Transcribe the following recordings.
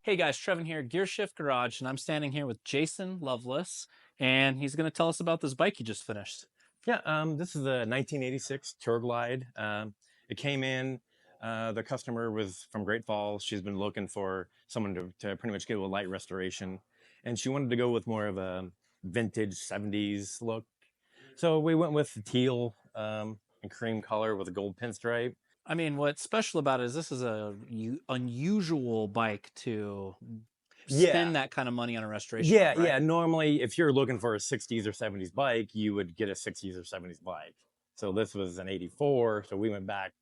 Hey guys, Trevin here, Gear Shift Garage, and I'm standing here with Jason Lovelace, and he's going to tell us about this bike he just finished. Yeah, this is a 1986 Tour Glide. It came in. The customer was from Great Falls. She's been looking for someone to pretty much give a light restoration, and she wanted to go with more of a vintage 70s look. So we went with the teal and cream color with a gold pinstripe. I mean, what's special about it is this is a unusual bike to Yeah, spend that kind of money on a restoration yeah, on, right? yeah. Normally, if you're looking for a 60s or 70s bike, you would get a 60s or 70s bike. So this was an 84. So we went back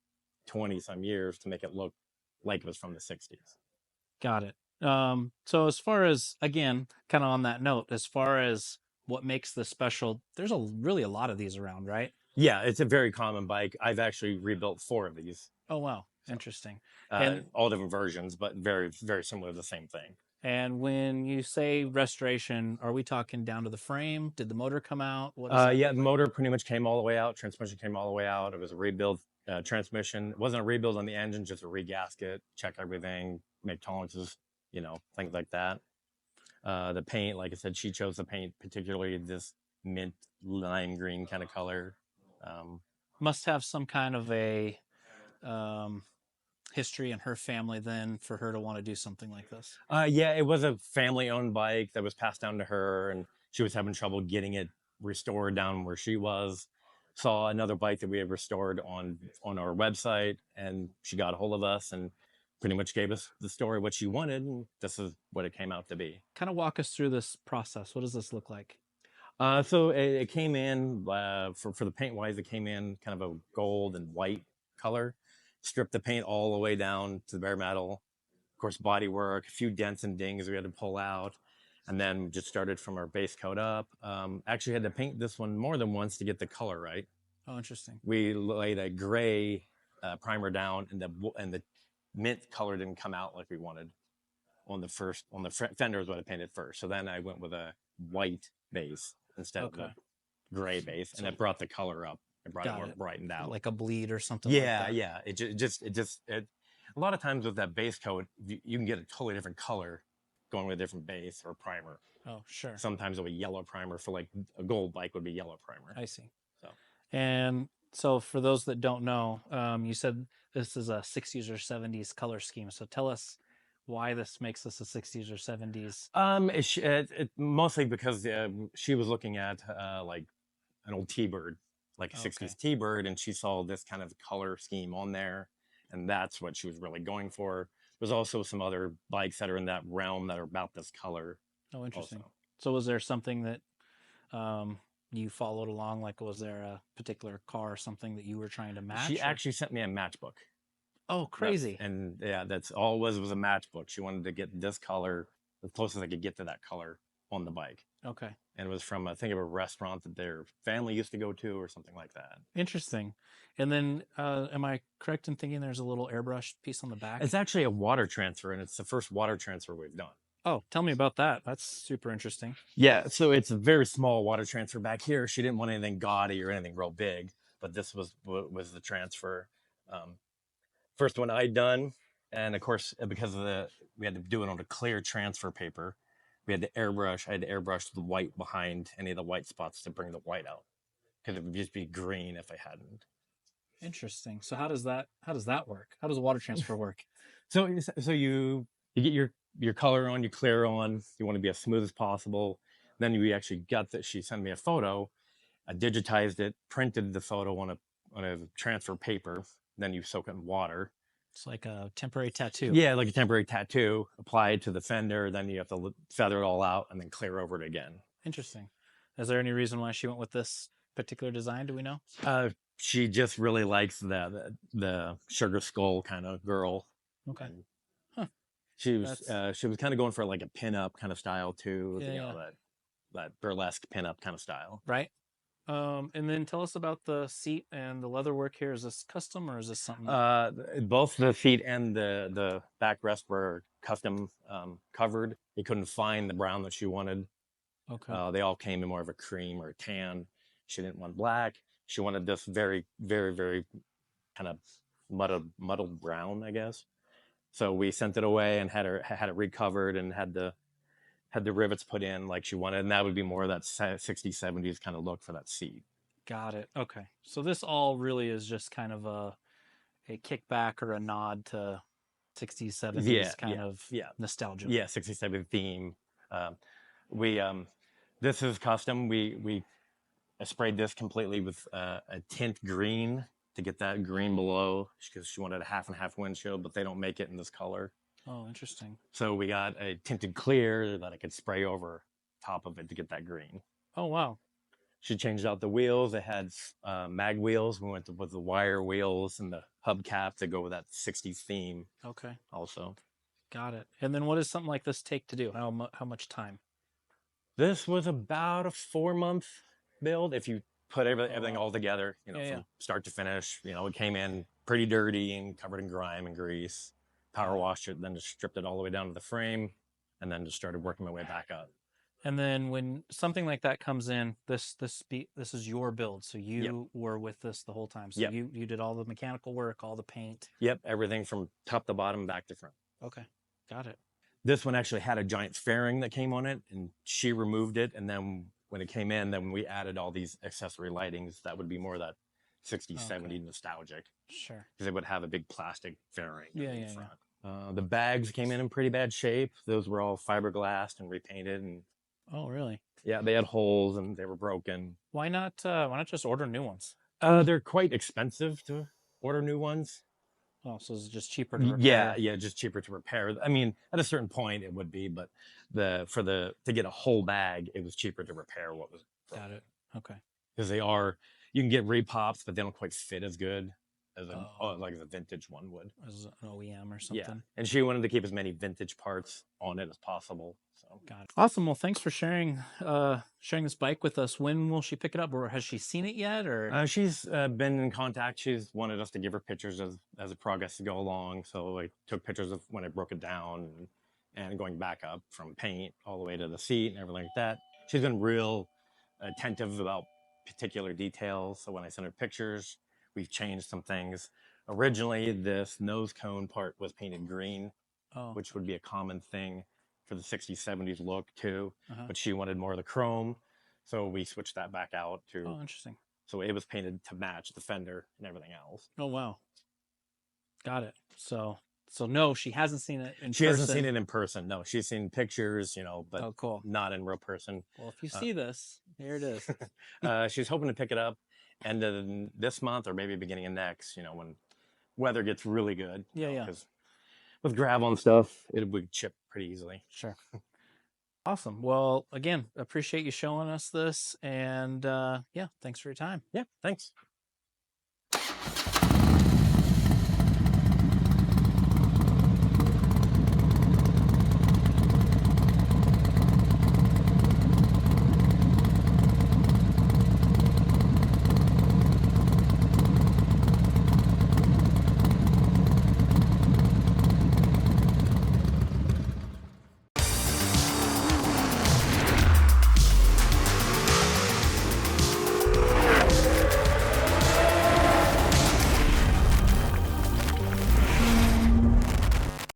20 some years to make it look like it was from the 60s. Got it. So as far as, again, kind of on that note, as far as what makes this special, there's really a lot of these around, right? Yeah, it's a very common bike. I've actually rebuilt 4 of these. Oh, wow. So Interesting. And all different versions, but very, very similar to the same thing. And when you say restoration, are we talking down to the frame? Did the motor come out? What does that Yeah, look the like? motor pretty much came all the way out. Transmission came all the way out. It was a rebuild transmission. It wasn't a rebuild on the engine, just a regasket, check everything, make tolerances, things like that. The paint, like I said, she chose the paint, particularly this mint lime green kind of color. Must have some kind of a um, history in her family then for her to want to do something like this. Yeah, it was a family-owned bike that was passed down to her, and she was having trouble getting it restored down where she was. Saw another bike that we had restored on our website, and she got a hold of us and pretty much gave us the story what she wanted, and this is what it came out to be. Kind of walk us through this process. What does this look like? So it came in for the paint wise, it came in kind of a gold and white color. Stripped the paint all the way down to the bare metal. Of course, body work, a few dents and dings we had to pull out, and then just started from our base coat up. Actually, had to paint this one more than once to get the color right. Oh, interesting. We laid a gray primer down, and the mint color didn't come out like we wanted on the fender is what I painted first. So then I went with a white base instead of Okay. the gray base, and So it brought the color up. It brought it got more it. brightened out. Like a bleed or something like Yeah, that. yeah. It a lot of times with that base coat, you can get a totally different color going with a different base or primer. Oh, sure. Sometimes a yellow primer for like a gold bike would be yellow primer. I see. So And so for those that don't know, you said this is a 60s or 70s color scheme. So tell us why this makes this a 60s or 70s. mostly because she was looking at like an old T-Bird, like a Okay. 60s T-Bird, and she saw this kind of color scheme on there, and that's what she was really going for. There's also some other bikes that are in that realm that are about this color Oh, interesting. also. So was there something that you followed along? Like, was there a particular car or something that you were trying to She match? Or? actually sent me a matchbook. Oh, crazy. And yeah, that's all it was a matchbook. She wanted to get this color, the closest I could get to that color on the bike. Okay. And it was from, I think, of a restaurant that their family used to go to or something like that. Interesting. And then, am I correct in thinking there's a little airbrush piece on the back? It's actually a water transfer, and it's the first water transfer we've done. Oh, tell me about that. That's super interesting. Yeah, so it's a very small water transfer back here. She didn't want anything gaudy or anything real big, but this was the transfer. First one I'd done, and of course, because of we had to do it on a clear transfer paper. We had to airbrush. I had to airbrush the white behind any of the white spots to bring the white out, because it would just be green if I hadn't. Interesting. So how does that work? How does water transfer work? So you get your color on, you clear on. You want to be as smooth as possible. Then we actually got that. She sent me a photo. I digitized it, printed the photo on a transfer paper. Then you soak it in water. It's like a temporary tattoo. Yeah, like a temporary tattoo. Apply it to the fender. Then you have to feather it all out and then clear over it again. Interesting. Is there any reason why she went with this particular design? Do we know? She just really likes the sugar skull kind of girl. Okay. And Huh. she was kind of going for like a pinup kind of style too. Yeah, You yeah. know, that burlesque pinup kind of style. Right. And then tell us about the seat and the leather work here. Is this custom or is this something? Both the seat and the backrest were custom covered. They couldn't find the brown that she wanted. Okay. They all came in more of a cream or a tan. She didn't want black. She wanted this very, very, very kind of muddled brown, I guess. So we sent it away and had it recovered and had the rivets put in like she wanted, and that would be more of that 60s 70s kind of look for that seat. Got it. Okay. So this all really is just kind of a kickback or a nod to 60s, 70s kind of nostalgia. Yeah, 60s 70s theme. Um, we this is custom. We sprayed this completely with a tint green to get that green below, because she wanted a half and half windshield, but they don't make it in this color. Oh, interesting. So we got a tinted clear that I could spray over top of it to get that green. Oh, wow. She changed out the wheels. They had mag wheels. We went with the wire wheels and the hubcap to go with that 60s theme. Okay. Also, got it. And then what does something like this take to do? How much time? this was about a 4-month build if you put everything all together, from start to finish. It came in pretty dirty and covered in grime and grease. Power washed it, then just stripped it all the way down to the frame, and then just started working my way back up. And then when something like that comes in, this is your build, so you were with this the whole time. So you did all the mechanical work, all the paint. Yep, everything from top to bottom, back to front. Okay, got it. This one actually had a giant fairing that came on it, and she removed it. And then when it came in, then we added all these accessory lightings that would be more that 60s, 70s nostalgic. Sure. Because it would have a big plastic fairing in the front. Yeah. The bags came in pretty bad shape. Those were all fiberglass and repainted. And oh, really? Yeah, they had holes and they were broken. Why not just order new ones? They're quite expensive to order new ones. Oh, so it's just cheaper to repair? Yeah, just cheaper to repair. I mean, at a certain point it would be, but to get a whole bag, it was cheaper to repair what was broken. Got it. Okay. Because you can get repops, but they don't quite fit as good as like a vintage one would. As an OEM or something. Yeah, and she wanted to keep as many vintage parts on it as possible. So. Got it. Awesome. Well, thanks for sharing this bike with us. When will she pick it up, or has she seen it yet? Or she's been in contact. She's wanted us to give her pictures as it progressed to go along. So I took pictures of when I broke it down and going back up from paint all the way to the seat and everything like that. She's been real attentive about particular details. So when I sent her pictures, we've changed some things. Originally, this nose cone part was painted green, which would be a common thing for the 60s, 70s look too. But she wanted more of the chrome. So we switched that back out to... Oh, interesting. So it was painted to match the fender and everything else. Oh, wow. Got it. So no, she hasn't seen it in person. She hasn't seen it in person. No, she's seen pictures, but cool. Not in real person. Well, if you see this, here it is. She's hoping to pick it up end of this month or maybe beginning of next, when weather gets really good. Yeah. Because with gravel and stuff, it would chip pretty easily. Sure. Awesome. Well, again, appreciate you showing us this. And thanks for your time. Yeah, thanks.